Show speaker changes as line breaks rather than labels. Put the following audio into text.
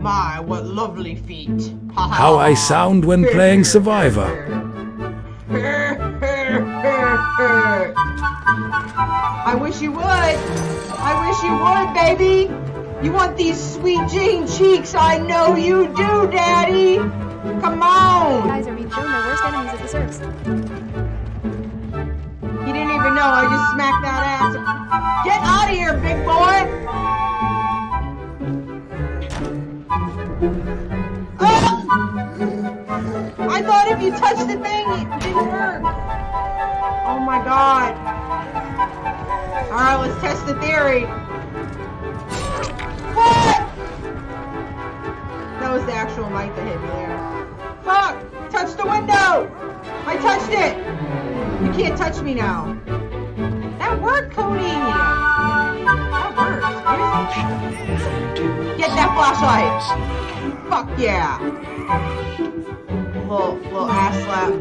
My, what lovely feet. Ha, ha,
How I
ha.
sound when playing Survivor.
I wish you would. I wish you would, baby. You want these sweet Jane cheeks? I know you do, Daddy. Come on.
Guys are being shown their worst enemies as the serfs.
He didn't even know. I just smacked that ass. Get out of here, big boy. Oh! I thought if you touched the thing, it didn't work. Oh my god. Alright, let's test the theory. What? That was the actual light that hit me there. Fuck! Touch the window! I touched it! You can't touch me now. That worked, Cody! That worked. Get that flashlight! Fuck yeah! Little ass slap.